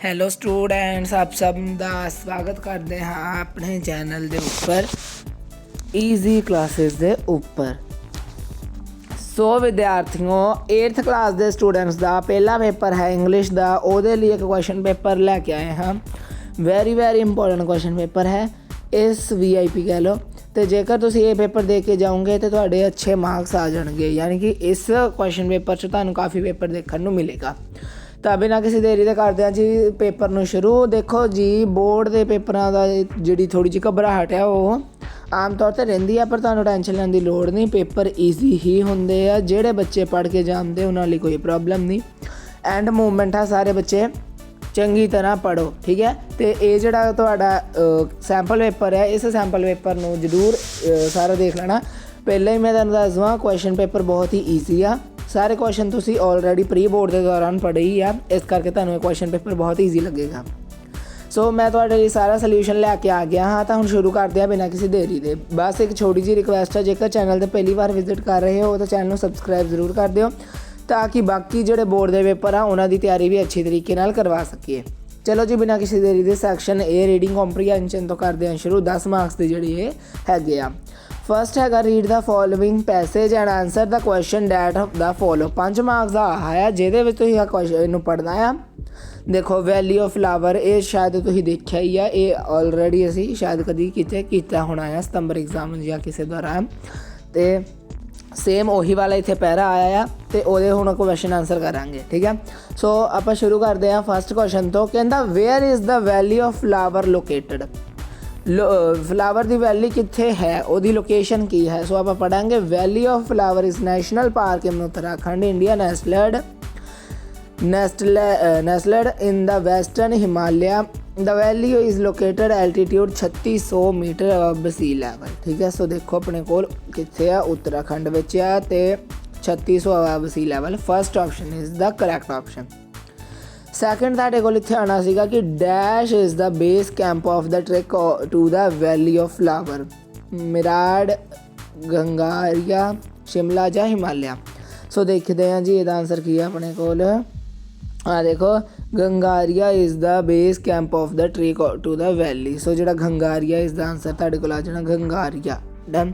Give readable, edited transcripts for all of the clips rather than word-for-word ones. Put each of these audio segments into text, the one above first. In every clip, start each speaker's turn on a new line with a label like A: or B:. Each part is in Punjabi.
A: ਹੈਲੋ ਸਟੂਡੈਂਟਸ, ਆਪ ਸਭ ਦਾ ਸਵਾਗਤ ਕਰਦੇ ਹਾਂ ਆਪਣੇ ਚੈਨਲ ਦੇ ਉੱਪਰ ਈਜ਼ੀ ਕਲਾਸਿਸ ਦੇ ਉੱਪਰ। ਸੋ ਵਿਦਿਆਰਥੀਓ, 8th ਕਲਾਸ ਦੇ ਸਟੂਡੈਂਟਸ ਦਾ ਪਹਿਲਾ ਪੇਪਰ ਹੈ ਇੰਗਲਿਸ਼ ਦਾ। ਉਹਦੇ ਲਈ ਇੱਕ ਕੁਐਸਚਨ ਪੇਪਰ ਲੈ ਕੇ ਆਏ ਹਾਂ। ਵੈਰੀ ਇੰਪੋਰਟੈਂਟ ਕੁਐਸਚਨ ਪੇਪਰ ਹੈ, ਇਸ VIP ਕਹਿ ਲਓ। ਅਤੇ ਜੇਕਰ ਤੁਸੀਂ ਇਹ ਪੇਪਰ ਦੇ ਕੇ ਜਾਓਗੇ ਤਾਂ ਤੁਹਾਡੇ ਅੱਛੇ ਮਾਰਕਸ ਆ ਜਾਣਗੇ, ਯਾਨੀ ਕਿ ਇਸ ਕੁਐਸਚਨ ਪੇਪਰ 'ਚ ਤੁਹਾਨੂੰ ਕਾਫੀ ਪੇਪਰ ਦੇਖਣ ਨੂੰ ਮਿਲੇਗਾ। ਤਾਂ ਬਿਨਾਂ ਕਿਸੇ ਦੇਰੀ ਦੇ ਕਰਦੇ ਹਾਂ ਜੀ ਪੇਪਰ ਨੂੰ ਸ਼ੁਰੂ। ਦੇਖੋ ਜੀ, ਬੋਰਡ ਦੇ ਪੇਪਰਾਂ ਦਾ ਜਿਹੜੀ ਥੋੜ੍ਹੀ ਜਿਹੀ ਘਬਰਾਹਟ ਹੈ ਉਹ ਆਮ ਤੌਰ 'ਤੇ ਰਹਿੰਦੀ ਹੈ, ਪਰ ਤੁਹਾਨੂੰ ਟੈਨਸ਼ਨ ਲੈਣ ਦੀ ਲੋੜ ਨਹੀਂ। ਪੇਪਰ ਈਜ਼ੀ ਹੀ ਹੁੰਦੇ ਆ। ਜਿਹੜੇ ਬੱਚੇ ਪੜ੍ਹ ਕੇ ਜਾਂਦੇ ਉਹਨਾਂ ਲਈ ਕੋਈ ਪ੍ਰੋਬਲਮ ਨਹੀਂ। ਐਂਡ ਮੂਵਮੈਂਟ ਆ, ਸਾਰੇ ਬੱਚੇ ਚੰਗੀ ਤਰ੍ਹਾਂ ਪੜ੍ਹੋ, ਠੀਕ ਹੈ। ਅਤੇ ਇਹ ਜਿਹੜਾ ਤੁਹਾਡਾ ਸੈਂਪਲ ਪੇਪਰ ਹੈ, ਇਸ ਸੈਂਪਲ ਪੇਪਰ ਨੂੰ ਜ਼ਰੂਰ ਸਾਰਾ ਦੇਖ ਲੈਣਾ। ਪਹਿਲਾਂ ਹੀ ਮੈਂ ਤੁਹਾਨੂੰ ਦੱਸ ਦੇਵਾਂ, ਕੁਐਸਚਨ ਪੇਪਰ ਬਹੁਤ ਹੀ ਈਜ਼ੀ ਆ। ਸਾਰੇ ਕੁਐਸਚਨ ਤੁਸੀਂ ਆਲਰੇਡੀ ਪ੍ਰੀ ਬੋਰਡ ਦੇ ਦੌਰਾਨ ਪੜ੍ਹੇ ਹੀ ਆ, ਇਸ ਕਰਕੇ ਤੁਹਾਨੂੰ ਇਹ ਕੁਐਸਚਨ ਪੇਪਰ ਬਹੁਤ ਈਜ਼ੀ ਲੱਗੇਗਾ। ਸੋ ਮੈਂ ਤੁਹਾਡੇ ਲਈ ਸਾਰਾ ਸੋਲਿਊਸ਼ਨ ਲੈ ਕੇ ਆ ਗਿਆ ਹਾਂ। ਤਾਂ ਹੁਣ ਸ਼ੁਰੂ ਕਰਦੇ ਹਾਂ ਬਿਨਾਂ ਕਿਸੇ ਦੇਰੀ ਦੇ। ਬਸ ਇੱਕ ਛੋਟੀ ਜਿਹੀ ਰਿਕੁਐਸਟ ਹੈ, ਜੇਕਰ ਚੈਨਲ 'ਤੇ ਪਹਿਲੀ ਵਾਰ ਵਿਜ਼ਿਟ ਕਰ ਰਹੇ ਹੋ ਤਾਂ ਚੈਨਲ ਨੂੰ ਸਬਸਕ੍ਰਾਈਬ ਜ਼ਰੂਰ ਕਰ ਦਿਓ, ਤਾਂ ਕਿ ਬਾਕੀ ਜਿਹੜੇ ਬੋਰਡ ਦੇ ਪੇਪਰ ਆ ਉਹਨਾਂ ਦੀ ਤਿਆਰੀ ਵੀ ਅੱਛੀ ਤਰੀਕੇ ਨਾਲ ਕਰਵਾ ਸਕੀਏ। ਚਲੋ ਜੀ, ਬਿਨਾਂ ਕਿਸੇ ਦੇਰੀ ਦੇ ਸੈਕਸ਼ਨ A ਰੀਡਿੰਗ ਕੰਪਰੀਹੈਂਸ਼ਨ ਤੋਂ ਕਰਦੇ ਹਾਂ ਸ਼ੁਰੂ। 10 ਮਾਰਕਸ ਦੇ ਜਿਹੜੇ ਇਹ ਹੈਗੇ ਆ। ਫਸਟ ਹੈਗਾ, read the following passage and answer the question that the follow. 5 marks ਦਾ ਹੈ, ਜਿਹਦੇ ਵਿੱਚ ਤੁਸੀਂ ਆ ਕੁਐਸਚਨ ਇਹਨੂੰ ਪੜ੍ਹਨਾ ਆ। ਦੇਖੋ, ਵੈਲੀ ਆਫ ਫਲਾਵਰ, ਇਹ ਸ਼ਾਇਦ ਤੁਸੀਂ ਦੇਖਿਆ ਹੀ ਆ। ਇਹ ਆਲਰੇਡੀ ਅਸੀਂ ਸ਼ਾਇਦ ਕਦੀ ਕੀਤਾ ਹੋਣਾ ਆ ਸਤੰਬਰ ਐਗਜ਼ਾਮ ਜਾਂ ਕਿਸੇ ਦੌਰਾਨ। ਅਤੇ ਸੇਮ ਉਹੀ ਵਾਲਾ ਇੱਥੇ ਪੈਰਾ ਆਇਆ ਆ, ਅਤੇ ਉਹਦੇ ਹੁਣ ਕੁਐਸਚਨ ਆਨਸਰ ਕਰਾਂਗੇ, ਠੀਕ ਹੈ। ਸੋ ਆਪਾਂ ਸ਼ੁਰੂ ਕਰਦੇ ਹਾਂ ਫਸਟ ਕੁਐਸਚਨ ਤੋਂ। ਕਹਿੰਦਾ where is the valley of flower located. Flower ਦੀ ਵੈਲੀ ਕਿੱਥੇ ਹੈ, ਉਹਦੀ ਲੋਕੇਸ਼ਨ ਕੀ ਹੈ। ਸੋ ਆਪਾਂ ਪੜ੍ਹਾਂਗੇ, valley of flower is national park in Uttarakhand, India, nestled in the western Himalaya. The valley is located altitude 3600 metre above sea level, ਠੀਕ ਹੈ। ਸੋ ਦੇਖੋ ਆਪਣੇ ਕੋਲ ਕਿੱਥੇ ਆ, ਉੱਤਰਾਖੰਡ ਵਿੱਚ ਆ ਅਤੇ 3600 above sea level। First option is the correct option. Second ਤੁਹਾਡੇ ਕੋਲ ਇੱਥੇ ਆਉਣਾ ਸੀਗਾ ਕਿ dash is the base camp of the trek to the valley of flower, ਮਿਰਾੜ, ਗੰਗਾਰੀਆ, ਸ਼ਿਮਲਾ ਜਾਂ ਹਿਮਾਲਿਆ। ਸੋ ਦੇਖਦੇ ਹਾਂ ਜੀ ਇਹਦਾ ਆਨਸਰ ਕੀ ਹੈ ਆਪਣੇ ਕੋਲ। ਦੇਖੋ, Ghangaria is the base camp of the trek to the valley. So ਜਿਹੜਾ ਗੰਗਾਰੀਆ ਇਸ ਦਾ ਆਨਸਰ ਤੁਹਾਡੇ ਕੋਲ ਆ ਜਾਣਾ, ਗੰਗਾਰੀਆ। ਡਨ।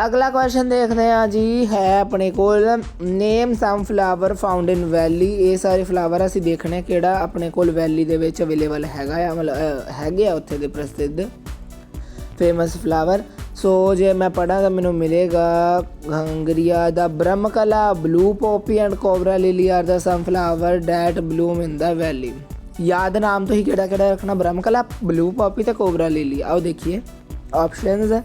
A: ਅਗਲਾ ਕੁਐਸਚਨ ਦੇਖਦੇ ਹਾਂ ਜੀ, ਹੈ ਆਪਣੇ ਕੋਲ ਨੇਮ ਸਮ ਫਲਾਵਰ ਫਾਊਂਡ ਇਨ ਵੈਲੀ। ਇਹ ਸਾਰੇ ਫਲਾਵਰ ਅਸੀਂ ਦੇਖਣੇ ਕਿਹੜਾ ਆਪਣੇ ਕੋਲ ਵੈਲੀ ਦੇ ਵਿੱਚ ਅਵੇਲੇਬਲ ਹੈਗਾ ਆ, ਮਤਲਬ ਹੈਗੇ ਆ ਉੱਥੇ ਦੇ ਪ੍ਰਸਿੱਧ ਫੇਮਸ ਫਲਾਵਰ। ਸੋ ਜੇ ਮੈਂ ਪੜ੍ਹਾਂ ਤਾਂ ਮੈਨੂੰ ਮਿਲੇਗਾ ਗੰਗਰੀਆ ਦਾ Brahmakamal, blue poppy and cobra lily are the some flower that bloom in the valley. ਯਾਦ ਨਾਮ ਤੁਸੀਂ ਕਿਹੜਾ ਰੱਖਣਾ, ਬ੍ਰਹਮਕਲਾ, ਬਲੂ ਪੋਪੀ ਅਤੇ ਕੋਬਰਾ ਲਿਲੀ। ਆਓ ਦੇਖੀਏ ਆਪਸ਼ਨਸ।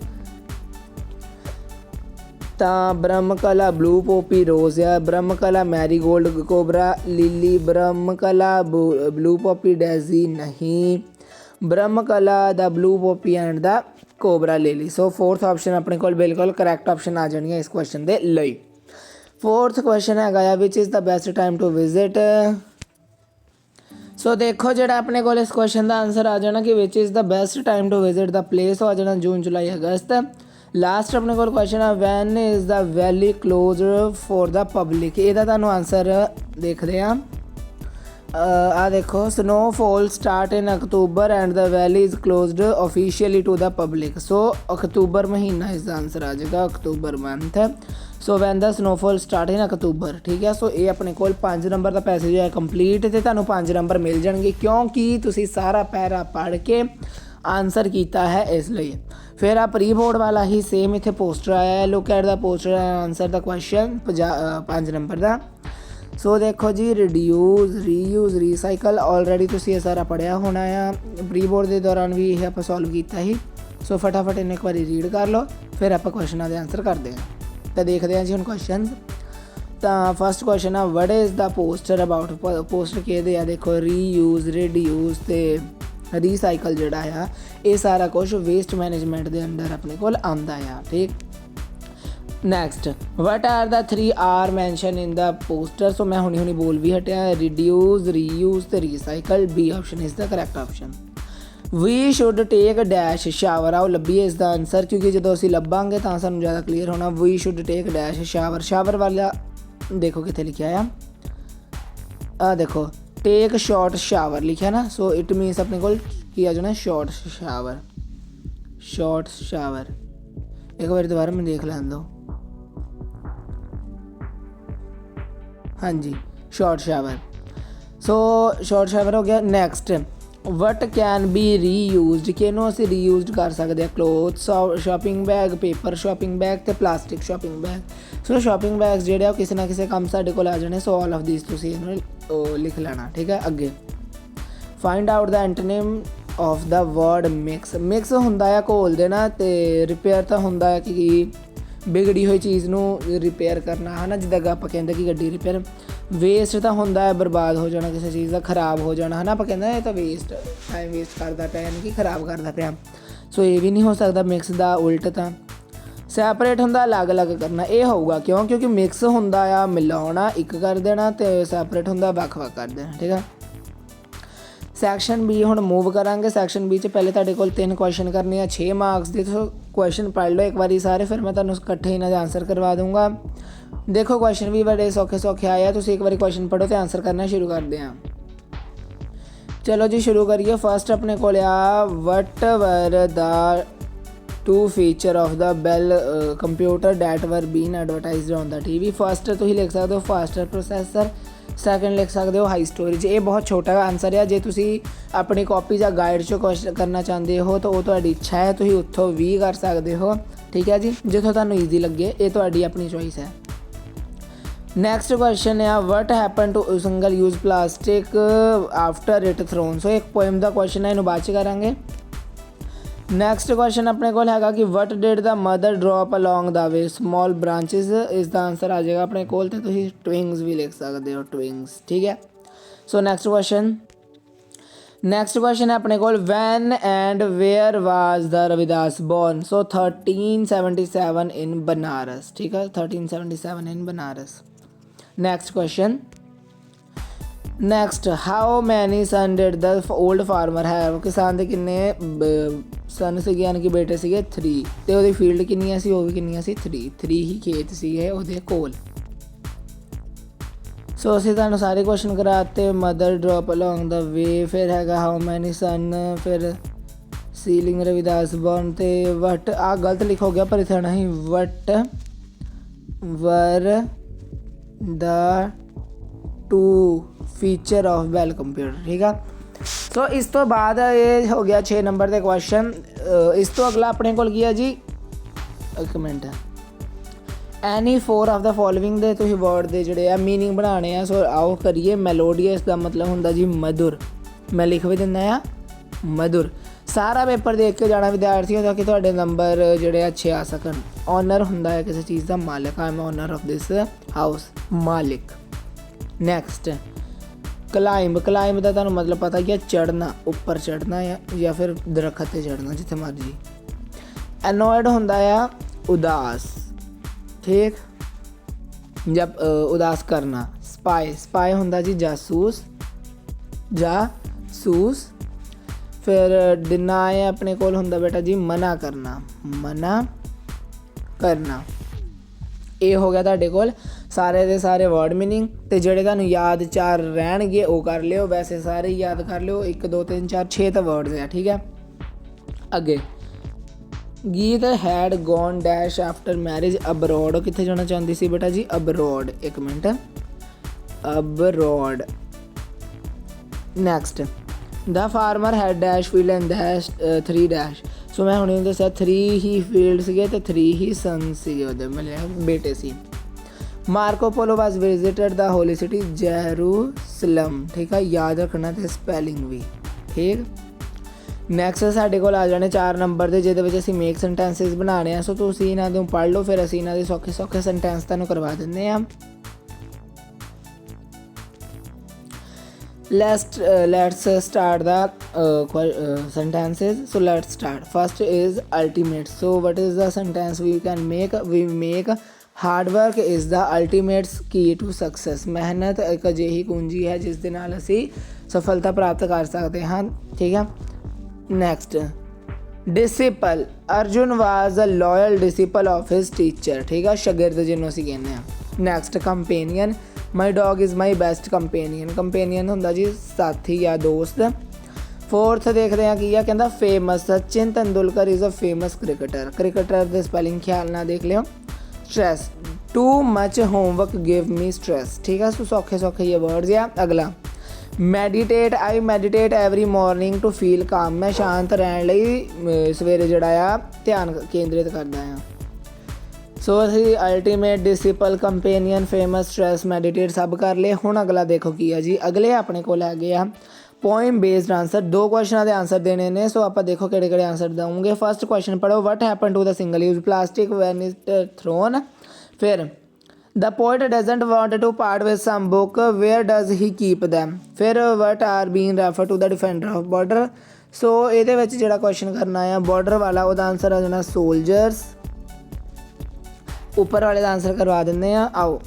A: ਤਾਂ ਬ੍ਰਹਮਕਲਾ ਬਲੂ ਪੋਪੀ ਰੋਜ਼ ਆ, Brahmakamal marigold, cobra lily, Brahmakamal blue poppy daisy ਨਹੀਂ, Brahmakamal the blue poppy and the cobra lily. So fourth option ਆਪਣੇ ਕੋਲ ਬਿਲਕੁਲ ਕਰੈਕਟ ਆਪਸ਼ਨ ਆ ਜਾਣੀ ਹੈ ਇਸ ਕੁਐਸਚਨ ਦੇ ਲਈ। ਫੋਰਥ ਕੁਐਸਚਨ ਹੈਗਾ ਆ, which is the best time to visit. So ਦੇਖੋ, ਜਿਹੜਾ ਆਪਣੇ ਕੋਲ ਇਸ ਕੁਐਸਚਨ ਦਾ ਆਨਸਰ ਆ ਜਾਣਾ ਕਿ which is the best time to visit the place ਆ ਜਾਣਾ ਜੂਨ, ਜੁਲਾਈ, ਅਗਸਤ। ਲਾਸਟ ਆਪਣੇ ਕੋਲ ਕੁਐਸਚਨ ਆ, when is the valley closed for the public. ਇਹਦਾ ਤੁਹਾਨੂੰ ਆਨਸਰ ਦੇਖਦੇ ਹਾਂ। ਦੇਖੋ, snowfall start in October and the valley is closed officially to the public. So ਅਕਤੂਬਰ ਮਹੀਨਾ ਇਸ ਦਾ ਆਨਸਰ ਆ ਜਾਏਗਾ, October month. So when the snowfall start in October, ਠੀਕ ਹੈ। ਸੋ ਇਹ ਆਪਣੇ ਕੋਲ 5 ਨੰਬਰ ਦਾ ਪੈਸੇਜ ਹੈ ਕੰਪਲੀਟ, ਅਤੇ ਤੁਹਾਨੂੰ 5 ਨੰਬਰ ਮਿਲ ਜਾਣਗੇ ਕਿਉਂਕਿ ਤੁਸੀਂ ਸਾਰਾ ਪੈਰਾ ਪੜ੍ਹ ਕੇ ਆਨਸਰ ਕੀਤਾ ਹੈ, ਇਸ ਲਈ। ਫਿਰ ਆ ਪ੍ਰੀ ਬੋਰਡ ਵਾਲਾ ਹੀ ਸੇਮ ਇੱਥੇ ਪੋਸਟਰ ਆਇਆ ਹੈ, look at the poster answer the question 5 number ਦਾ। ਸੋ ਦੇਖੋ ਜੀ, ਰਿਡਿਊਜ਼, ਰੀਯੂਜ਼, ਰੀਸਾਈਕਲ, ਆਲਰੇਡੀ ਤੁਸੀਂ ਇਹ ਸਾਰਾ ਪੜ੍ਹਿਆ ਹੋਣਾ ਆ, ਪ੍ਰੀ ਬੋਰਡ ਦੇ ਦੌਰਾਨ ਵੀ ਇਹ ਆਪਾਂ ਸੋਲਵ ਕੀਤਾ ਸੀ। ਸੋ ਫਟਾਫਟ ਇਹਨੂੰ ਇੱਕ ਵਾਰੀ ਰੀਡ ਕਰ ਲਓ, ਫਿਰ ਆਪਾਂ ਕੁਐਸਚਨਾਂ ਦੇ ਆਨਸਰ ਕਰਦੇ ਹਾਂ। ਤਾਂ ਦੇਖਦੇ ਹਾਂ ਜੀ ਹੁਣ ਕੁਐਸਚਨ। ਤਾਂ ਫਸਟ ਕੁਐਸਚਨ ਆ, what is the poster about. Poster ਕਿਹਦੇ ਆ, ਦੇਖੋ, ਰੀਯੂਜ਼, ਰਿਡਿਊਜ਼ ਅਤੇ ਰੀਸਾਈਕਲ ਜਿਹੜਾ ਆ, ਇਹ ਸਾਰਾ ਕੁਛ ਵੇਸਟ ਮੈਨੇਜਮੈਂਟ ਦੇ ਅੰਡਰ ਆਪਣੇ ਕੋਲ ਆਉਂਦਾ ਆ, ਠੀਕ। Next, what are the 3 are mention in the poster. So ਮੈਂ ਹੁਣੀ ਬੋਲ ਵੀ ਹਟਿਆ, ਰਿਡਿਊਜ਼, ਰੀਯੂਜ਼ ਅਤੇ recycle. B option is the correct option. We should take dash shower. ਆਓ ਲੱਭੀਏ ਇਸ ਦਾ ਆਨਸਰ, ਕਿਉਂਕਿ ਜਦੋਂ ਅਸੀਂ ਲੱਭਾਂਗੇ ਤਾਂ ਸਾਨੂੰ ਜ਼ਿਆਦਾ ਕਲੀਅਰ ਹੋਣਾ। We should take dash shower. Shower ਵਾਲਾ ਦੇਖੋ ਕਿੱਥੇ ਲਿਖਿਆ ਆ, ਦੇਖੋ टेक शॉर्ट शावर लिखा ना, सो इट मीनस अपने को किया जाना शॉर्ट शावर, शॉर्ट शावर। एक बार दोबारा मैं देख लैन दो, हाँ जी short shower. So short shower हो गया। Next what can be reused, किनू असी री यूजड कर सकते हैं, cloth shopping bag, paper shopping bag तो plastic shopping bag. So shopping bag जोड़े किसी ना किसी काम साढ़े को आ जाने। सो ऑल ऑफ दिस तुसी लिख लेना, ठीक है। अगे find out the antonym of the word mix. Mix होंदा है घोल देना, तो रिपेयर तो होंदा है कि बिगड़ी हुई चीज़ नू रिपेयर करना है ना, जिद्दां आप कहते कि गड्डी रिपेयर। वेस्ट तो होंदा है बर्बाद हो जाना किसी चीज़ का, खराब हो जाना है ना, आप कहते ये तो वेस्ट टाइम वेस्ट करता पाया, यानी कि खराब करता पाया। सो ये भी नहीं हो सकता मिक्स का उल्ट। तो सैपरेट होंदा अलग अलग करना, ये होगा क्यों, क्योंकि मिक्स होंदा आ मिलाना एक कर देना, तो सैपरेट होंदा वख वख कर देना, ठीक है। सैक्शन बी हुण मूव करांगे। सैक्शन बी पहले तुहाडे कोल 3 क्वेश्चन करने हैं 6 मार्क्स के। तो क्वेश्चन पढ़ लो एक बारी सारे, फिर मैं तुहानूं इकट्ठे इन्हां दे आंसर करवा दूंगा। देखो क्वेश्चन भी बड़े सौखे सौखे आए हैं, तुसीं एक बारी क्वेश्चन पढ़ो तो आंसर करना शुरू करते हैं। चलो जी शुरू करिए। फर्स्ट अपने कोल आ what were the 2 feature of the bell computer that were been advertised on the TV. First तुसीं लिख सकते हो फास्टर प्रोसैसर, सैकेंड लिख सकते हो हाई स्टोरेज। ये बहुत छोटा आंसर है, जे तुसी अपनी कॉपी या गाइड चो क्वेश्चन करना चाहते हो तो वो तुहाडी इच्छा है, तुसीं उत्थों भी कर सकते हो, ठीक है जी। जिथों तुहानूं ईजी लगे ये तुहाडी अपनी चॉइस है। नैक्सट क्वेश्चन है what happen to single use plastic after it thrown. So एक पोएम का क्वेश्चन है, इन्हूं बाद च करांगे। नैक्सट क्वेश्चन अपने को हैगा कि what did the mother drop along the way, small branches इसका आंसर आ जाएगा अपने कोल, तो तुसीं ट्विंग्स भी लिख सकते हो, ट्विंग्स, ठीक है। सो नेक्स्ट क्वेश्चन है अपने कोल when and where was the Ravidas born. So 1377 in Banaras, ठीक है, 1377 in Banaras. Next question next how many son did the old farmer have. किसान के किन्ने सन से यानी कि बेटे से 3, तो वो फील्ड किन्नियां सी, वो भी किन्नियां सी 3 ही खेत से ਉਹਦੇ ਕੋਲ। सो ਅਸੀਂ ਤੁਹਾਨੂੰ सारे क्वेश्चन कराते। Mother drop along the way, फिर हैगा हाउ मैनी सन, फिर सीलिंग रविदास बॉर्न, तो वट आ गलत लिखो गया पर इतना ही what were the 2 feature of bell computer, ठीक है। सो इस तो बाद ये हो गया 6 नंबर के क्वेश्चन। इस तो अगला अपने को किया जी, एक मिनट है, एनी 4 ऑफ द फॉलोइंग दे तुसीं वर्ड दे जिहड़े आ मीनिंग बनाने हैं। सो आओ करिए। मेलोडियस का मतलब हुंदा जी मधुर, मैं लिख भी दिंदा आ मधुर। सारा पेपर देख के जाना विद्यार्थियों ताकि तुहाडे नंबर जिहड़े अच्छे आ सकन। ऑनर हुंदा है किसी चीज़ का मालिक, I am owner of this house, मालिक। नैक्सट क्लाइंब, क्लाइंब का तुहानूं मतलब पता कि चढ़ना, उपर चढ़ना या फिर दरखत से चढ़ना, जिथे मर्जी। एनॉयड हुंदा आ उदास, ठीक, जब उदास करना। स्पाई, स्पाई हुंदा जी जासूस, जासूस। फिर डिनाई अपने कोल हुंदा बेटा जी मना करना, मना करना। ये हो गया तुहाडे कोल सारे दे सारे वर्ड मीनिंग। तो जिहड़े तुहानूं याद 4 रहणगे वो कर लिओ, वैसे सारे याद कर लिओ। 1 2 3 4 6 तो वर्ड्स है, ठीक है। अगे Geet had gone dash after marriage abroad, कितने जाना चाहती सी बेटा जी अबरॉड, एक minute, abroad. Next the farmer had dash field and dash 3 dash. So मैं हुणे दस्सिया 3 ही फील्ड सीगे ते 3 ही सन सीगे, ओहदे मतलब बेटे सी। Marco Polo was visited the holy city Jerusalem, ठीक है, याद रखना तो स्पैलिंग भी, ठीक। नैक्सट साढ़े को आ जाने 4 नंबर के, जिहदे विच असीं मेक सेंटेंसिस बनाने हैं। सो तुसीं इन्हां नूं पढ़ लो, फिर असीं इन्हां दे सौखे सौखे सेंटेंस तुहानूं करवा दिंदे आ। Let's start the sentences. So let's start. First is ultimate. So what is the sentence we can make? We make hard work is the ultimate key to success. मेहनत एक अजिही कुंजी है जिस दे नाल असीं सफलता प्राप्त कर सकते हैं, ठीक है। Next disciple, Arjun was a loyal disciple of his teacher, ठीक है, शागिर्द जिन्हों असीं कहने हैं। Next companion, my dog is my best companion, companion हुंदा जी साथी या दोस्त। फोर्थ देखते हैं की है, कहता famous, Sachin Tendulkar is a famous cricketer, cricketer के स्पैलिंग ख्याल ना देख लियो। Stress, too much homework give me stress, ठीक है, सौखे सौखे ये वर्ड्स आ। अगला meditate, I meditate every morning to feel calm, मैं शांत रहने ਲਈ सवेरे ਜਿਹੜਾ ਆ ਧਿਆਨ ਕੇਂਦਰਿਤ ਕਰਦਾ ਆ। सो ਅਸੀਂ ultimate, disciple, companion, famous, stress, meditate सब कर ਲਏ। ਹੁਣ ਅਗਲਾ ਦੇਖੋ ਕੀ ਆ ਜੀ, ਅਗਲੇ ਆਪਣੇ ਕੋਲ ਹੈਗੇ ਆ ਪੋਇਮ ਬੇਸਡ ਆਂਸਰ। 2 ਕੁਐਸਚਨਾਂ ਦੇ ਆਂਸਰ ਦੇਣੇ ਨੇ, ਸੋ ਆਪਾਂ ਦੇਖੋ ਕਿਹੜੇ ਕਿਹੜੇ ਆਂਸਰ ਦਵਾਂਗੇ। ਫਸਟ ਕੁਐਸਚਨ ਪੜੋ, what happen to the single use plastic when it thrown. ਫਿਰ The poet doesn't want to part with some book, where does he keep them? फिर what are being referred to the defender of border? सो ਇਹਦੇ ਵਿੱਚ ਜਿਹੜਾ ਕੁਐਸਚਨ ਕਰਨਾ ਆ ਬਾਰਡਰ ਵਾਲਾ, ਉਹਦਾ ਆਨਸਰ ਆ ਜਾਣਾ ਸੋਲਜਰਸ। ਉੱਪਰ ਵਾਲੇ ਦਾ ਆਨਸਰ ਕਰਵਾ ਦਿੰਦੇ ਆ, ਆਓ।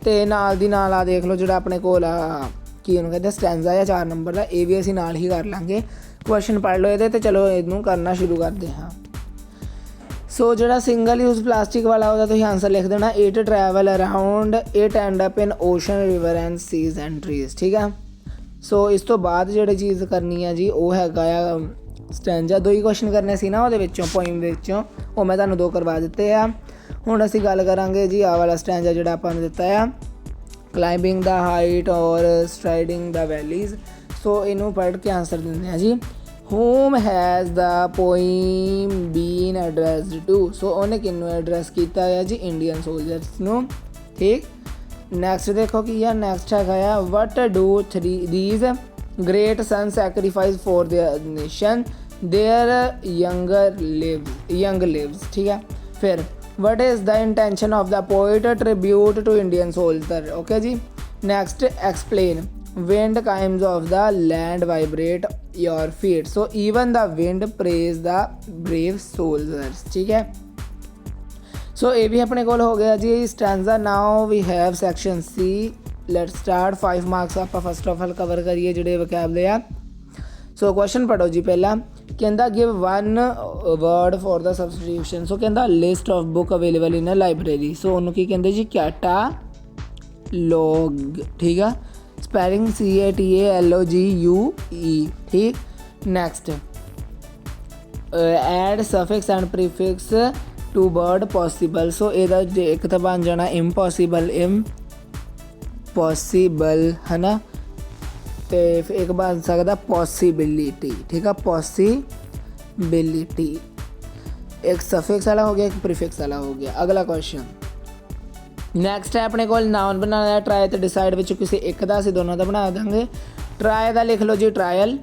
A: ਤੇ ਨਾਲ ਦੀ ਨਾਲ ਆ ਦੇਖ ਲਓ ਜਿਹੜਾ ਆਪਣੇ ਕੋਲ ਆ ਕੀ ਉਹਨੂੰ ਕਹਿੰਦੇ ਸਟੈਂਜ਼ਾ ਆ 4 ਨੰਬਰ ਦਾ, ਇਹ ਵੀ ਅਸੀਂ ਨਾਲ ਹੀ ਕਰ ਲਾਂਗੇ। ਕੁਐਸਚਨ ਪੜ੍ਹ ਲਓ ਇਹਦੇ, ਤੇ ਚਲੋ ਇਹਨੂੰ ਕਰਨਾ ਸ਼ੁਰੂ ਕਰਦੇ ਹਾਂ। ਸੋ ਜਿਹੜਾ ਸਿੰਗਲ ਯੂਜ਼ ਪਲਾਸਟਿਕ ਵਾਲਾ ਉਹਦਾ ਤੁਸੀਂ ਆਂਸਰ ਲਿਖ ਦੇਣਾ, it travel around, it end up in ocean, river and seas and trees, ਠੀਕ ਆ। ਸੋ ਇਸ ਤੋਂ ਬਾਅਦ ਜਿਹੜੀ ਚੀਜ਼ ਕਰਨੀ ਆ ਜੀ ਉਹ ਹੈਗਾ ਆ ਸਟੈਂਜਾ। 2 ਹੀ ਕੁਐਸਚਨ ਕਰਨੇ ਸੀ ਨਾ ਉਹਦੇ ਵਿੱਚੋਂ, ਪੋਇਮ ਵਿੱਚੋਂ, ਉਹ ਮੈਂ ਤੁਹਾਨੂੰ 2 ਕਰਵਾ ਦਿੱਤੇ ਆ। ਹੁਣ ਅਸੀਂ ਗੱਲ ਕਰਾਂਗੇ ਜੀ ਆਹ ਵਾਲਾ ਸਟੈਂਜਾ ਜਿਹੜਾ ਆਪਾਂ ਨੂੰ ਦਿੱਤਾ ਆ, ਕਲਾਈਮਿੰਗ ਦਾ ਹਾਈਟ ਔਰ ਸਟਰਾਈਡਿੰਗ ਦਾ ਵੈਲੀਜ਼। ਸੋ ਇਹਨੂੰ ਪੜ੍ਹ ਕੇ ਆਂਸਰ ਦਿੰਦੇ ਆ ਜੀ, whom has the poem been addressed to? ਸੋ ਉਹਨੇ ਕਿਹਨੂੰ ਐਡਰੈਸ ਕੀਤਾ ਹੈ ਜੀ, ਇੰਡੀਅਨ ਸੋਲਜਰਸ ਨੂੰ, ਠੀਕ। ਨੈਕਸਟ ਦੇਖੋ ਕੀ ਆ, ਨੈਕਸਟ ਹੈਗਾ ਆ ਵਟ do these great sons sacrifice for their nation, their young lives, ठीक है। फिर what is the intention of the poet, tribute to Indian soldier, okay ji. next explain, wind chimes of the land vibrate your feet, so even the wind praise the brave soldiers, ठीक है। सो ये भी अपने कोल हो गया जी stanza. Now we have section C, let's start. 5 marks आप फस्ट ऑफ ऑल कवर करिए जोड़े वकैबले आ। सो क्वेश्चन पढ़ो जी। पहला कहता give 1 word for the substitution. So कहता list of book available in a library. So उन्होंने की कहते जी कैटालॉग, ठीक है। स्पैलिंग CATALOGUE, ठीक। Next add suffix and prefix to word possible. So ਇਹਦਾ ਇੱਕ ਤਾਂ ਬਣ ਜਾਣਾ इम्पॉसिबल, है ना, ਤੇ ਫਿਰ ਇੱਕ ਬਣ ਸਕਦਾ पॉसिबिलिटी, ठीक है, पॉसिबिलिटी। एक सफिक्स वाला हो गया, एक प्रीफिक्स वाला हो गया। अगला क्वेश्चन ਨੈਕਸਟ ਹੈ ਆਪਣੇ ਕੋਲ ਨਾउन ਬਣਾਉਣਾ ਹੈ ਟਰਾਈ ਤੇ ਡਿਸਾਈਡ ਵਿੱਚੋਂ ਕਿਸੇ ਇੱਕ ਦਾ, ਅਸੀਂ ਦੋਨੋਂ ਦਾ ਬਣਾ ਦਾਂਗੇ। ਟਰਾਈ ਦਾ ਲਿਖ ਲਓ ਜੀ ਟਰਾਇਲ,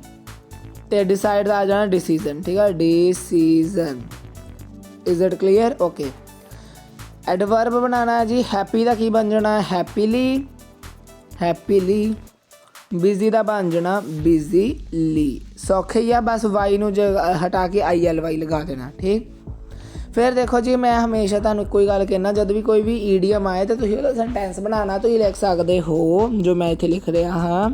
A: ਤੇ ਡਿਸਾਈਡ ਦਾ ਆ ਜਾਣਾ ਡਿਸੀਜ਼ਨ, ਠੀਕ ਹੈ, decision. Is it clear? Okay. Adverb ਬਣਾਉਣਾ ਹੈ ਜੀ ਹੈਪੀ ਦਾ ਕੀ ਬਣ ਜਾਣਾ ਹੈਪੀਲੀ, ਹੈਪੀਲੀ। ਬਿਜ਼ੀ ਦਾ ਬਣ ਜਾਣਾ ਬਿਜ਼ੀਲੀ। ਸੌਖੇ ਹੀ ਆ, ਬਸ ਵਾਈ ਨੂੰ ਹਟਾ ਕੇ ILY ਲਗਾ ਦੇਣਾ, ਠੀਕ। फिर देखो जी मैं हमेशा तुहानूं कोई गल कहना, जब भी कोई भी ईडियम आए तो तुसीं उहदा सेंटेंस बनाना तुसीं लिख सकते हो, जो मैं इत्थे लिख रहा हाँ,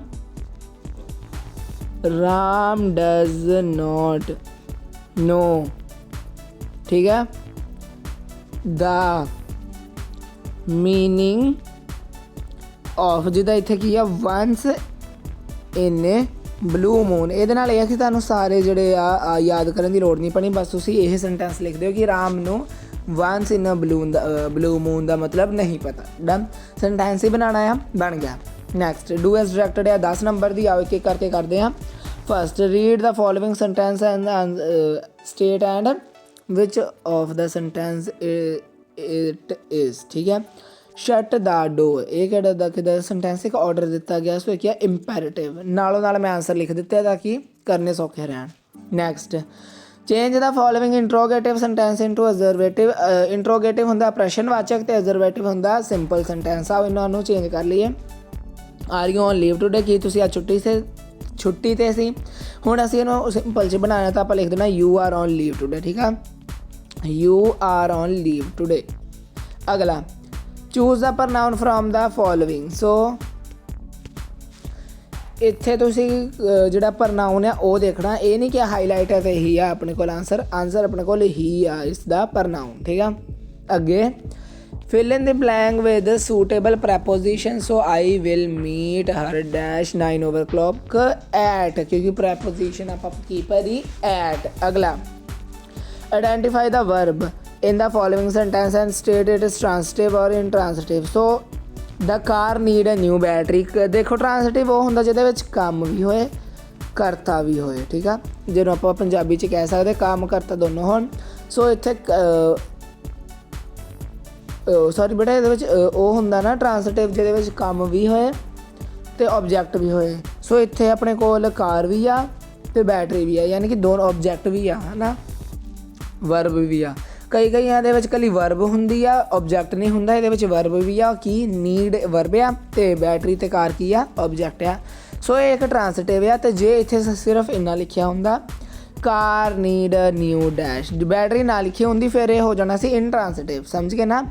A: राम डज नॉट नो, ठीक है, द मीनिंग ऑफ, जिदा इत्थे की है वंस इन ਬਲੂ ਮੂਨ। ਇਹਦੇ ਨਾਲ ਇਹ ਕਿ ਤੁਹਾਨੂੰ ਸਾਰੇ ਜਿਹੜੇ ਆ ਯਾਦ ਕਰਨ ਦੀ ਲੋੜ ਨਹੀਂ ਪੈਣੀ, ਬਸ ਤੁਸੀਂ ਇਹ ਸੈਂਟੈਂਸ ਲਿਖ ਦਿਓ ਕਿ ਰਾਮ ਨੂੰ ਵਾਂਸ ਇਨ ਬਲੂ ਮੂਨ ਦਾ ਮਤਲਬ ਨਹੀਂ ਪਤਾ। ਡਨ, ਸੈਂਟੈਂਸ ਹੀ ਬਣਾਉਣਾ ਆ, ਬਣ ਗਿਆ। ਨੈਕਸਟ ਡੂ ਐਸ ਡਾਇਰੈਕਟਡ ਹੈ 10 ਨੰਬਰ ਦੀ, ਆਓ ਇੱਕ ਇੱਕ ਕਰਕੇ ਕਰਦੇ ਹਾਂ। First read the following sentence and state and which of the sentence it is, ਠੀਕ ਹੈ। ਸ਼ਟ ਦਾ ਡੋਰ, ਇਹ ਕਿਹੜਾ ਦਾ ਕਿਹਦਾ ਸੈਂਟੈਂਸ ਇੱਕ ਆਰਡਰ ਦਿੱਤਾ ਗਿਆ, ਸੋ ਇੱਕ ਇੰਪੈਰੇਟਿਵ, ਨਾਲੋਂ ਨਾਲ ਮੈਂ ਆਨਸਰ ਲਿਖ ਦਿੱਤੇ ਤਾਂ ਕਿ ਕਰਨੇ ਸੌਖੇ ਰਹਿਣ। Next change the following interrogative sentence into observative. Interrogative ਹੁੰਦਾ ਪ੍ਰਸ਼ਨਵਾਚਕ ਤੇ ਅਬਜ਼ਰਵੇਟਿਵ ਹੁੰਦਾ ਸਿੰਪਲ ਸੈਂਟੈਂਸ। ਆਓ ਇਹਨਾਂ ਨੂੰ ਚੇਂਜ ਕਰ ਲਈਏ। Are you on leave today, ਕੀ ਤੁਸੀਂ ਅੱਜ ਛੁੱਟੀ 'ਤੇ ਸੀ। ਹੁਣ ਅਸੀਂ ਇਹਨੂੰ ਸਿੰਪਲ 'ਚ ਬਣਾਉਣਾ ਤਾਂ ਆਪਾਂ ਲਿਖ ਦੇਣਾ you are on leave today, ਠੀਕ ਆ, you are on leave today. ਅਗਲਾ choose the pronoun from the following। so ਇੱਥੇ ਤੁਸੀਂ ਜਿਹੜਾ ਪ੍ਰਨਾਉਨ ਆ ਉਹ ਦੇਖਣਾ, ਇਹ ਨਹੀਂ ਕਿ ਹਾਈਲਾਈਟ ਹੈ ਤੇ ਹੀ ਆ ਆਪਣੇ ਕੋਲ ਆਂਸਰ ਆਪਣੇ ਕੋਲ ਹੀ ਆ ਇਸ ਦਾ ਪ੍ਰਨਾਉਨ। ਠੀਕ ਆ, ਅੱਗੇ fill in the blank with suitable preposition, so I will meet her dash 9 o'clock at, क्योंकि preposition ਆਪਾਂ ਕੀ ਪੜੀ at। ਅਗਲਾ identify the verb in the following sentence and state it is transitive or intransitive। so the car need a new battery। ਦੇਖੋ ਟ੍ਰਾਂਸਿਟਿਵ ਉਹ ਹੁੰਦਾ ਜਿਹਦੇ ਵਿੱਚ ਕੰਮ ਵੀ ਹੋਏ ਕਰਤਾ ਵੀ ਹੋਏ। ਠੀਕ ਆ, ਜਿਹਨੂੰ ਆਪਾਂ ਪੰਜਾਬੀ 'ਚ ਕਹਿ ਸਕਦੇ ਕੰਮ ਕਰਤਾ ਦੋਨੋਂ ਹੋਣ। ਸੋ ਇੱਥੇ ਸੌਰੀ ਬੇਟਾ, ਇਹਦੇ ਵਿੱਚ ਉਹ ਹੁੰਦਾ ਨਾ ਟ੍ਰਾਂਸਿਟਿਵ ਜਿਹਦੇ ਵਿੱਚ ਕੰਮ ਵੀ ਹੋਏ ਅਤੇ ਓਬਜੈਕਟ ਵੀ ਹੋਏ। ਸੋ ਇੱਥੇ ਆਪਣੇ ਕੋਲ ਕਾਰ ਵੀ ਆ ਅਤੇ ਬੈਟਰੀ ਵੀ ਆ, ਯਾਨੀ ਕਿ ਦੋਨੋਂ ਓਬਜੈਕਟ ਵੀ ਆ ਹੈ ਨਾ, ਵਰਬ ਵੀ ਆ। ਕਈਆਂ ਦੇ ਵਿੱਚ ਇਕੱਲੀ ਵਰਬ ਹੁੰਦੀ ਆ, ਓਬਜੈਕਟ ਨਹੀਂ ਹੁੰਦਾ। ਇਹਦੇ ਵਿੱਚ ਵਰਬ ਵੀ ਆ, ਕੀ ਨੀਡ ਵਰਬ ਆ ਅਤੇ ਬੈਟਰੀ ਅਤੇ ਕਾਰ ਕੀ ਆ ਓਬਜੈਕਟ ਆ। ਸੋ ਇਹ ਇੱਕ ਟ੍ਰਾਂਸਿਟਿਵ ਆ। ਅਤੇ ਜੇ ਇੱਥੇ ਸਿਰਫ ਇੰਨਾ ਲਿਖਿਆ ਹੁੰਦਾ ਕਾਰ ਨੀਡ ਨਿਊ ਡੈਸ਼, ਬੈਟਰੀ ਨਾ ਲਿਖੀ ਹੁੰਦੀ ਫਿਰ ਇਹ ਹੋ ਜਾਣਾ ਸੀ ਇਨਟ੍ਰਾਂਸਿਟਿਵ। ਸਮਝ ਗਏ ਨਾ?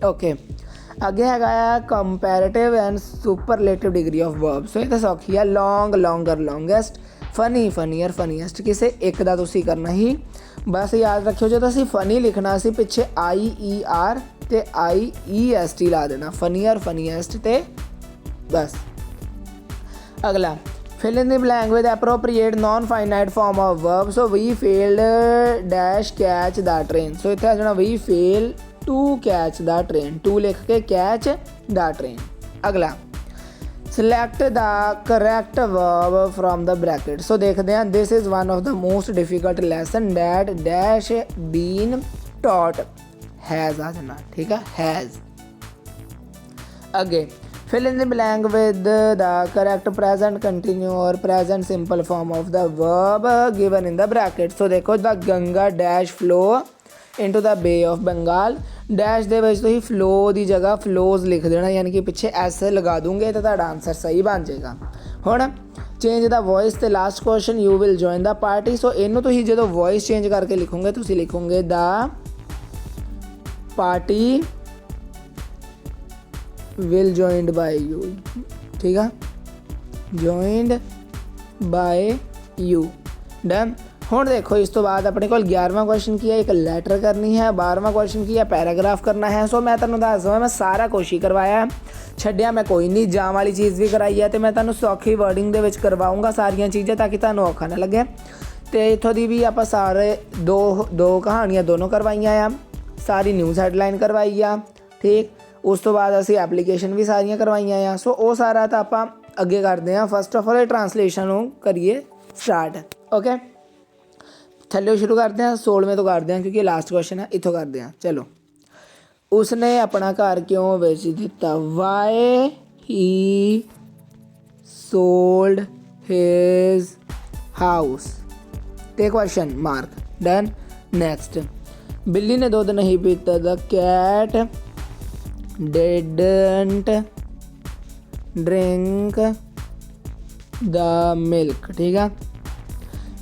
A: ਓਕੇ, ਅੱਗੇ ਹੈਗਾ ਆ comparative and ਸੁਪਰਲੇਟਿਵ degree of verb. ਸੋ ਇਹ ਤਾਂ ਸੌਖੀ ਆ, ਲੌਂਗ ਲੌਂਗਰ ਲੌਂਗੈਸਟ, ਫਨੀ ਫਨੀਅਰ ਫਨੀਐਸਟ, ਕਿਸੇ ਇੱਕ ਦਾ ਤੁਸੀਂ ਕਰਨਾ ਹੀ ਬਸ ਯਾਦ ਰੱਖਿਓ। ਜਦੋਂ ਅਸੀਂ ਫਨੀ ਲਿਖਣਾ ਅਸੀਂ ਪਿੱਛੇ IER ਅਤੇ IEST ਲਾ ਦੇਣਾ, ਫਨੀਅਰ ਫਨੀਐਸਟ ਅਤੇ ਬਸ। ਅਗਲਾ fill in the blank with appropriate non-finite form of verb, so we failed dash catch the train। ਸੋ ਇੱਥੇ ਆ ਜਾਣਾ we fail to catch the train, to ਲਿਖ ਕੇ catch the train। ਅਗਲਾ select the correct verb from the bracket। ਸੋ ਦੇਖਦੇ ਹਾਂ this is one of the most difficult lesson that dash been taught, has ਆ ਜਾਣਾ। ਠੀਕ ਆ, has। ਅੱਗੇ fill in the blank with the correct present continuous or present simple form of the verb given in the bracket। ਸੋ ਦੇਖੋ the Ganga dash flow into the Bay of Bengal, dash ਦੇ ਵਿੱਚ ਤੁਸੀਂ ਫਲੋ ਦੀ ਜਗ੍ਹਾ ਫਲੋਜ਼ ਲਿਖ ਦੇਣਾ, ਯਾਨੀ ਕਿ ਪਿੱਛੇ ਐਸ ਲਗਾ ਦੂੰਗੇ ਤਾਂ ਤੁਹਾਡਾ ਆਨਸਰ ਸਹੀ ਬਣ ਜਾਏਗਾ। ਹੁਣ ਚੇਂਜ ਦਾ ਵੋਇਸ ਅਤੇ last question you will join the party. So ਇਹਨੂੰ ਤੁਸੀਂ ਜਦੋਂ ਵੋਇਸ ਚੇਂਜ ਕਰਕੇ ਲਿਖੋਗੇ ਤੁਸੀਂ ਲਿਖੋਗੇ the party will joined by you. ਠੀਕ ਆ, ਜੁਆਇਨਡ ਬਾਏ ਯੂ, ਡਨ। ਹੁਣ ਦੇਖੋ ਇਸ ਤੋਂ ਬਾਅਦ ਆਪਣੇ ਕੋਲ 11ਵਾਂ ਕੁਐਸਚਨ ਕੀ ਹੈ, ਇੱਕ ਲੈਟਰ ਕਰਨੀ ਹੈ। 12ਵਾਂ ਕੁਐਸਚਨ ਕੀ ਹੈ, ਪੈਰਾਗ੍ਰਾਫ ਕਰਨਾ ਹੈ। ਸੋ ਮੈਂ ਤੁਹਾਨੂੰ ਦੱਸ ਦਵਾਂ ਮੈਂ ਸਾਰਾ ਕੁਛ ਹੀ ਕਰਵਾਇਆ, ਛੱਡਿਆ ਮੈਂ ਕੋਈ ਨਹੀਂ। ਜਾਂ ਵਾਲੀ ਚੀਜ਼ ਵੀ ਕਰਾਈ ਹੈ ਅਤੇ ਮੈਂ ਤੁਹਾਨੂੰ ਸੌਖੀ ਵਰਡਿੰਗ ਦੇ ਵਿੱਚ ਕਰਵਾਊਂਗਾ ਸਾਰੀਆਂ ਚੀਜ਼ਾਂ ਤਾਂ ਕਿ ਤੁਹਾਨੂੰ ਔਖਾ ਨਾ ਲੱਗੇ। ਅਤੇ ਇੱਥੋਂ ਦੀ ਵੀ ਆਪਾਂ ਸਾਰੇ ਦੋ ਕਹਾਣੀਆਂ ਦੋਨੋਂ ਕਰਵਾਈਆਂ ਆ, ਸਾਰੀ ਨਿਊਜ਼ ਹੈਡਲਾਈਨ ਕਰਵਾਈ ਆ। ਠੀਕ, ਉਸ ਤੋਂ ਬਾਅਦ ਅਸੀਂ ਐਪਲੀਕੇਸ਼ਨ ਵੀ ਸਾਰੀਆਂ ਕਰਵਾਈਆਂ ਆ। ਸੋ ਉਹ ਸਾਰਾ ਤਾਂ ਆਪਾਂ ਅੱਗੇ ਕਰਦੇ ਹਾਂ। ਫਸਟ ਆਫ ਆਲ ਇਹ ਟਰਾਂਸਲੇਸ਼ਨ ਨੂੰ ਕਰੀਏ ਸਟਾਰਟ। ਓਕੇ, ਥੱਲੇ ਸ਼ੁਰੂ ਕਰਦੇ ਹਾਂ, 16ਵੇਂ ਤੋਂ ਕਰਦੇ ਹਾਂ ਕਿਉਂਕਿ ਲਾਸਟ ਕੁਐਸਚਨ ਹੈ, ਇੱਥੋਂ ਕਰਦੇ ਹਾਂ। ਚਲੋ, ਉਸਨੇ ਆਪਣਾ ਘਰ ਕਿਉਂ ਵੇਚ ਦਿੱਤਾ, why he sold his house, ਤੇ ਕੁਐਸਚਨ ਮਾਰਕ, ਡਨ। ਨੈਕਸਟ, ਬਿੱਲੀ ਨੇ ਦੁੱਧ ਨਹੀਂ ਪੀਤਾ, the cat didn't drink the milk. ਠੀਕ ਆ,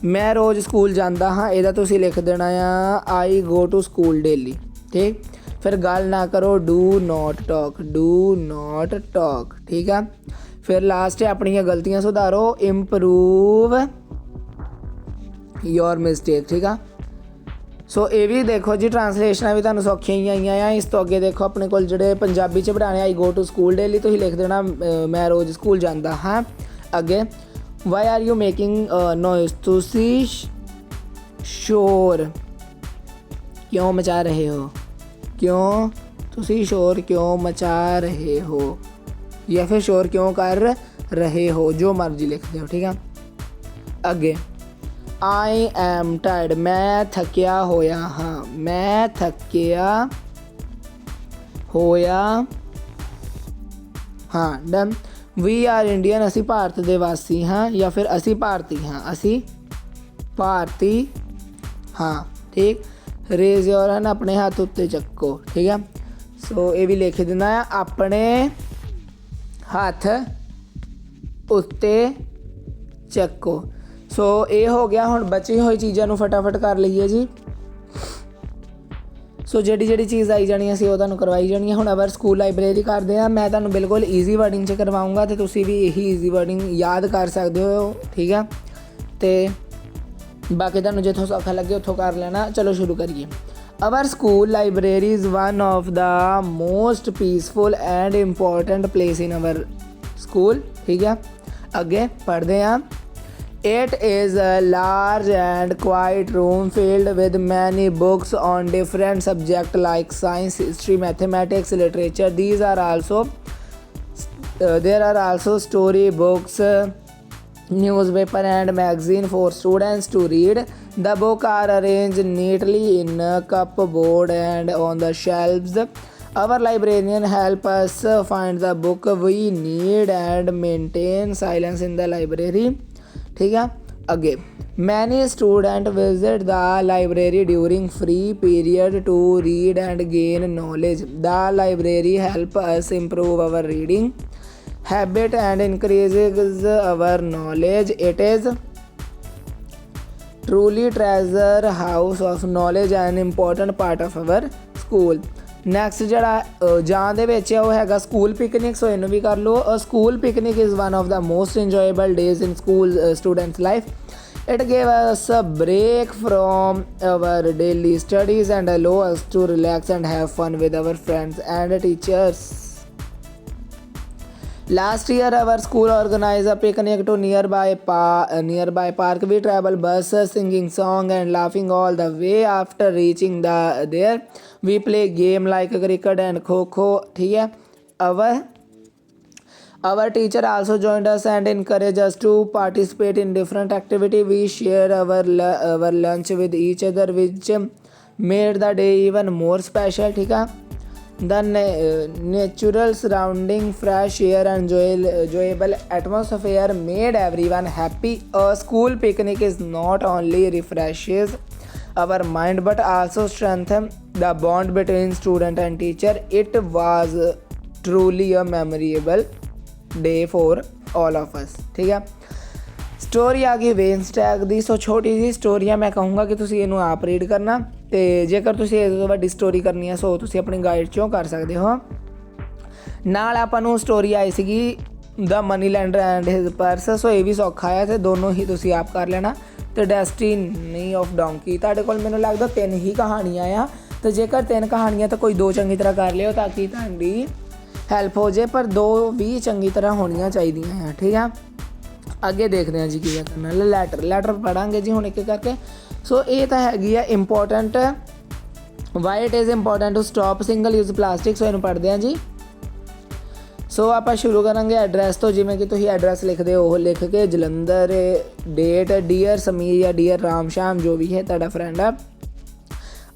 A: ਮੈਂ ਰੋਜ਼ ਸਕੂਲ ਜਾਂਦਾ ਹਾਂ, ਇਹਦਾ ਤੁਸੀਂ ਲਿਖ ਦੇਣਾ ਆ ਆਈ ਗੋ ਟੂ ਸਕੂਲ ਡੇਲੀ। ਠੀਕ, ਫਿਰ ਗੱਲ ਨਾ ਕਰੋ, do not talk, do not talk. ਠੀਕ ਆ, ਫਿਰ ਲਾਸਟ ਆਪਣੀਆਂ ਗਲਤੀਆਂ ਸੁਧਾਰੋ, ਇੰਪਰੂਵ ਯੋਰ ਮਿਸਟੇਕ। ਠੀਕ ਆ, ਸੋ ਇਹ ਵੀ ਦੇਖੋ ਜੀ ਟਰਾਂਸਲੇਸ਼ਨਾਂ ਵੀ ਤੁਹਾਨੂੰ ਸੌਖੀਆਂ ਹੀ ਆਈਆਂ ਆ। ਇਸ ਤੋਂ ਅੱਗੇ ਦੇਖੋ ਆਪਣੇ ਕੋਲ ਜਿਹੜੇ ਪੰਜਾਬੀ 'ਚ ਪੜ੍ਹਾਉਣੇ, ਆਈ ਗੋ ਟੂ ਸਕੂਲ ਡੇਲੀ ਤੁਸੀਂ ਲਿਖ ਦੇਣਾ ਮੈਂ ਰੋਜ਼ ਸਕੂਲ ਜਾਂਦਾ ਹਾਂ। ਅੱਗੇ why are you making noise, ਤੁਸੀਂ ਸ਼ੋਰ ਕਿਉਂ ਮਚਾ ਰਹੇ ਹੋ, ਕਿਉਂ ਤੁਸੀਂ ਸ਼ੋਰ ਕਿਉਂ ਮਚਾ ਰਹੇ ਹੋ, ਜਾਂ ਫਿਰ ਸ਼ੋਰ ਕਿਉਂ ਕਰ ਰਹੇ ਹੋ, ਜੋ ਮਰਜ਼ੀ ਲਿਖਦੇ ਹੋ। ਠੀਕ ਆ, ਅੱਗੇ ਆਈ ਐਮ ਟਾਇਰਡ, ਮੈਂ ਥੱਕਿਆ ਹੋਇਆ ਹਾਂ, ਮੈਂ ਥੱਕਿਆ ਹੋਇਆ ਹਾਂ, ਡਨ। ਵੀ ਆਰ ਇੰਡੀਅਨ, ਅਸੀਂ ਭਾਰਤ ਦੇ ਵਾਸੀ ਹਾਂ, ਜਾਂ ਫਿਰ ਅਸੀਂ ਭਾਰਤੀ ਹਾਂ, ਅਸੀਂ ਭਾਰਤੀ ਹਾਂ। ਠੀਕ, ਰੇਜ਼ ਯੋਰ ਹੈਂਡ, ਆਪਣੇ ਹੱਥ ਉੱਤੇ ਚੱਕੋ। ਠੀਕ ਆ, ਸੋ ਇਹ ਵੀ ਲਿਖ ਦਿੰਦਾ ਆ ਆਪਣੇ ਹੱਥ ਉੱਤੇ ਚੱਕੋ। ਸੋ ਇਹ ਹੋ ਗਿਆ। ਹੁਣ ਬਚੀ ਹੋਈ ਚੀਜ਼ਾਂ ਨੂੰ ਫਟਾਫਟ ਕਰ ਲਈਏ ਜੀ। ਸੋ ਜਿਹੜੀ ਚੀਜ਼ ਆਈ ਜਾਣੀ ਅਸੀਂ ਉਹ ਤੁਹਾਨੂੰ ਕਰਵਾਈ ਜਾਣੀ ਹੈ। ਹੁਣ ਅਵਰ ਸਕੂਲ ਲਾਇਬ੍ਰੇਰੀ ਕਰਦੇ ਹਾਂ, ਮੈਂ ਤੁਹਾਨੂੰ ਬਿਲਕੁਲ ਈਜ਼ੀ ਵਰਡਿੰਗ 'ਚ ਕਰਵਾਊਂਗਾ ਤੇ ਤੁਸੀਂ ਵੀ ਇਹੀ ਈਜ਼ੀ ਵਰਡਿੰਗ ਯਾਦ ਕਰ ਸਕਦੇ ਹੋ, ਠੀਕ ਆ। ਤੇ ਬਾਕੀ ਤੁਹਾਨੂੰ ਜਿੱਥੋਂ ਸੌਖਾ ਲੱਗੇ ਉੱਥੋਂ ਕਰ ਲੈਣਾ। ਚਲੋ ਸ਼ੁਰੂ ਕਰੀਏ। Our school library is one of the most peaceful and important place in our school, ठीक है। आगे पढ़ते हैं। It is a large and quiet room filled with many books on different subjects like science, history, mathematics, literature. There are also story books, newspaper and magazine for students to read. The books are arranged neatly in a cupboard and on the shelves. Our librarian help us find the book we need and maintain silence in the library, ठीक है। आगे many students visit the library during free period to read and gain knowledge. The library help us improve our reading habit and increases our knowledge. It is truly treasure house of knowledge and important part of our school. Next ਜਿਹੜਾ ਜਾਂ ਦੇ ਵਿੱਚ ਉਹ ਹੈਗਾ ਸਕੂਲ ਪਿਕਨਿਕ। ਸੋ ਇਹਨੂੰ ਵੀ ਕਰ ਲਓ। School picnic is one of the most enjoyable days in school students life. It gave us a break from our daily studies and allow us to relax and have fun with our friends and teachers. Last year, our school organized a picnic to nearby park. We traveled bus, singing song and laughing all the way. After reaching there, we play game like cricket and kho. ठीक है। Our teacher also joined us and encouraged us to participate in different activity. We share our lunch with each other, which made the day even more special. ठीक है। The natural surrounding, fresh air and enjoyable atmosphere made everyone happy. A school picnic is not only refreshes our mind but also strengthens the bond between student and teacher. It was truly a memorable day for all of us, ठीक है। ਸਟੋਰੀ ਆ ਗਈ ਵੇਨਸਟੈਗ ਦੀ। ਸੋ ਛੋਟੀ ਜਿਹੀ ਸਟੋਰੀ ਆ, ਮੈਂ ਕਹੂੰਗਾ ਕਿ ਤੁਸੀਂ ਇਹਨੂੰ ਆਪ ਰੀਡ ਕਰਨਾ। ਤੇ ਜੇਕਰ ਤੁਸੀਂ ਇਸ ਤੋਂ ਵੱਡੀ ਸਟੋਰੀ ਕਰਨੀ ਹੈ ਸੋ ਤੁਸੀਂ ਆਪਣੀ ਗਾਈਡ 'ਚੋਂ ਕਰ ਸਕਦੇ ਹੋ। ਨਾਲ ਆਪਾਂ ਨੂੰ ਸਟੋਰੀ ਆਈ ਸੀਗੀ the money lender and his purse. So ਇਹ ਵੀ ਸੌਖਾ ਹੈ ਤੇ ਦੋਨੋਂ ਹੀ ਤੁਸੀਂ ਆਪ ਕਰ ਲੈਣਾ। ਤੇ ਡੈਸਟੀਨੀ ਆਫ ਡੋਂਕੀ, ਤੁਹਾਡੇ ਕੋਲ ਮੈਨੂੰ ਲੱਗਦਾ 3 ਹੀ ਕਹਾਣੀਆਂ ਆ। ਤੇ ਜੇਕਰ 3 ਕਹਾਣੀਆਂ ਤਾਂ ਕੋਈ 2 ਚੰਗੀ ਤਰ੍ਹਾਂ ਕਰ ਲਿਓ ਤਾਂ ਕਿ ਤੁਹਾਡੀ ਹੈਲਪ ਹੋ ਜੇ, ਪਰ 2 ਵੀ ਚੰਗੀ ਤਰ੍ਹਾਂ ਹੋਣੀਆਂ ਚਾਹੀਦੀਆਂ ਆ, ਠੀਕ ਆ। ਅੱਗੇ ਦੇਖਦੇ ਹਾਂ ਜੀ ਕੀ ਕਰਨਾ। ਲੈਟਰ ਪੜ੍ਹਾਂਗੇ ਜੀ ਹੁਣ ਇੱਕ ਕਰਕੇ। ਸੋ ਇਹ ਤਾਂ ਹੈਗੀ ਆ important, why it is important to stop single use plastic. So ਇਹਨੂੰ ਪੜ੍ਹਦੇ ਹਾਂ ਜੀ। ਸੋ ਆਪਾਂ ਸ਼ੁਰੂ ਕਰਾਂਗੇ ਐਡਰੈਸ ਤੋਂ। ਜਿਵੇਂ ਕਿ ਤੁਸੀਂ ਐਡਰੈਸ ਲਿਖਦੇ ਹੋ ਉਹ ਲਿਖ ਕੇ ਜਲੰਧਰ, ਡੇਟ ਡੀਅਰ ਸਮੀਰ ਜਾਂ ਡੀਅਰ ਰਾਮ ਸ਼ਾਮ, ਜੋ ਵੀ ਹੈ ਤੁਹਾਡਾ ਫਰੈਂਡ ਆ।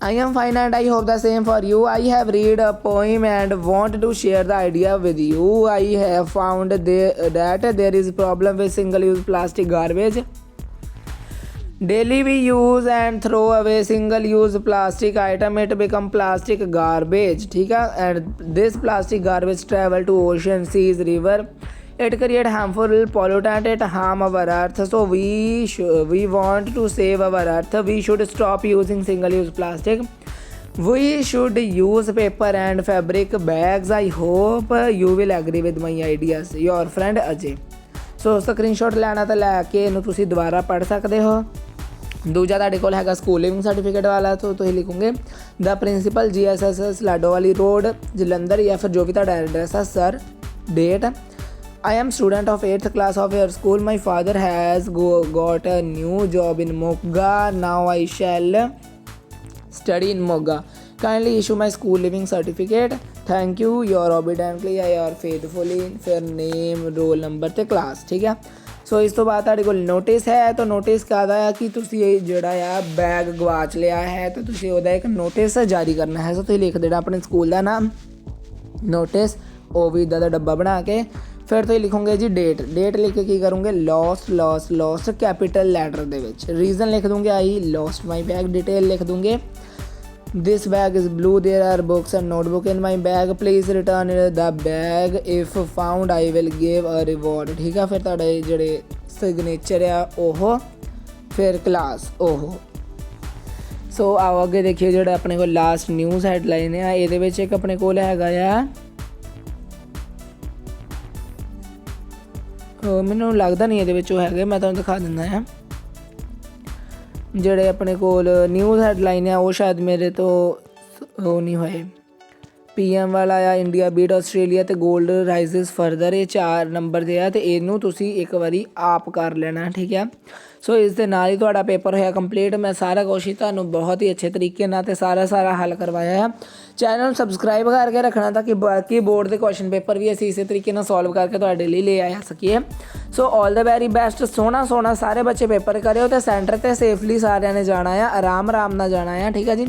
A: I am fine and I hope the same for you. I have read a poem and want to share the idea with you. I have found that there is a problem with single-use plastic garbage. Daily we use and throw away single-use plastic item. It become plastic garbage. ठीक है? And this plastic garbage travel to ocean, seas, river. It create harmful pollutant. It harm our earth. So we want to save our earth. We should stop using single-use plastic. We should use paper and fabric bags. I hope you will agree with my ideas. Your friend Ajay. So screenshot ਲੈਣਾ ਤਾਂ ਲੈ ਕੇ ਇਹਨੂੰ ਤੁਸੀਂ ਦੁਬਾਰਾ ਪੜ੍ਹ ਸਕਦੇ ਹੋ। ਦੂਜਾ ਤੁਹਾਡੇ ਕੋਲ ਹੈਗਾ ਸਕੂਲ ਲਿਵਿੰਗ ਸਰਟੀਫਿਕੇਟ ਵਾਲਾ। ਤੋਂ ਤੁਸੀਂ ਲਿਖੋਗੇ ਦਾ principal GSSS Ladowali road Jalandhar, ਜਾਂ ਫਿਰ ਜੋ ਵੀ ਤੁਹਾਡਾ ਐਡਰੈਸ ਆ। Sir, date, I am student of 8th class of your school. My father has got a new job in Moga. Now I shall study in Moga. Kindly issue my school living certificate. Thank you. Your obediently, your faithfully, fair name, roll number ਤੇ class, ਠੀਕ ਹੈ। ਸੋ ਇਸ ਤੋਂ ਬਾਅਦ ਤੁਹਾਡੇ ਕੋਲ ਨੋਟਿਸ ਹੈ। ਤਾਂ ਨੋਟਿਸ ਕਾਹਦਾ ਆ ਕਿ ਤੁਸੀਂ ਇਹ ਜਿਹੜਾ ਆ ਬੈਗ ਗਵਾਚ ਲਿਆ ਹੈ ਤਾਂ ਤੁਸੀਂ ਉਹਦਾ ਇੱਕ ਨੋਟਿਸ ਜਾਰੀ ਕਰਨਾ ਹੈ। ਸੋ ਤੁਸੀਂ ਲਿਖ ਦੇਣਾ ਆਪਣੇ ਸਕੂਲ ਦਾ ਨਾਮ, ਨੋਟਿਸ, ਉਹ ਵੀ ਇੱਦਾਂ ਦਾ ਡੱਬਾ ਬਣਾ ਕੇ। ਫਿਰ ਤੁਸੀਂ ਲਿਖੋਗੇ ਜੀ ਡੇਟ ਲਿਖ ਕੇ ਕੀ ਕਰੋਗੇ, ਲੋਸਟ ਕੈਪੀਟਲ ਲੈਟਰ ਦੇ ਵਿੱਚ। ਰੀਜ਼ਨ ਲਿਖ ਦੂੰਗੇ ਆਈ ਲੋਸਟ ਮਾਈ ਬੈਗ। ਡਿਟੇਲ ਲਿਖ ਦੂੰਗੇ this bag is blue, there are books and notebook in my bag, please return the bag, if found I will give a reward। ਠੀਕ ਆ। ਫਿਰ ਤੁਹਾਡੇ ਜਿਹੜੇ ਸਿਗਨੇਚਰ ਆ ਉਹ, ਫਿਰ ਕਲਾਸ ਉਹ। सो आओ अगे देखिए जो अपने को लास्ट न्यूज़ हैडलाइन है ये एक अपने को हैगा मैनू लगता नहीं ये है, मैं तुहानूं दिखा दिंदा है जोड़े अपने को न्यूज़ हैडलाइन है वो शायद मेरे तो वो नहीं होए। PM वाला आ इंडिया बीट आस्ट्रेलिया तो गोल्ड राइजिज फरदर, ये 4 नंबर दे तो इनू तुसी एक बारी आप कर लेना, ठीक है। सो इस दे नाल ही तुहाडा पेपर होया कंप्लीट। मैं सारा कुछ ही तुहानूं बहुत ही अच्छे तरीके नाल ते सारा हल करवाया है। चैनल सबसक्राइब करके रखना ताकि बाकी बोर्ड के क्वेश्चन पेपर भी असीं इसे तरीके नाल सॉल्व करके तुहाडे लई ले आ सकीए। So all the very best. सोहना सारे बच्चे पेपर करियो तो सेंटर ते सेफली सारिਆਂ ने जाना है, आराम नाल जाना है, ठीक है जी।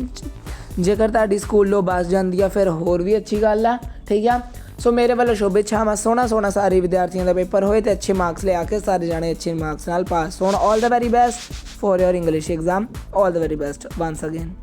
A: जेकर तुहाडी स्कूलों बस जाती है फिर होर भी अच्छी गल है, ठीक है। सो मेरे वालों शुभेच्छावां। सोहना सारे विद्यार्थियों का पेपर होए तो अच्छे मार्क्स ले आके सारे जाने अच्छे मार्क्स नाल पास होण। All the very best for your English exam. All the very best once again.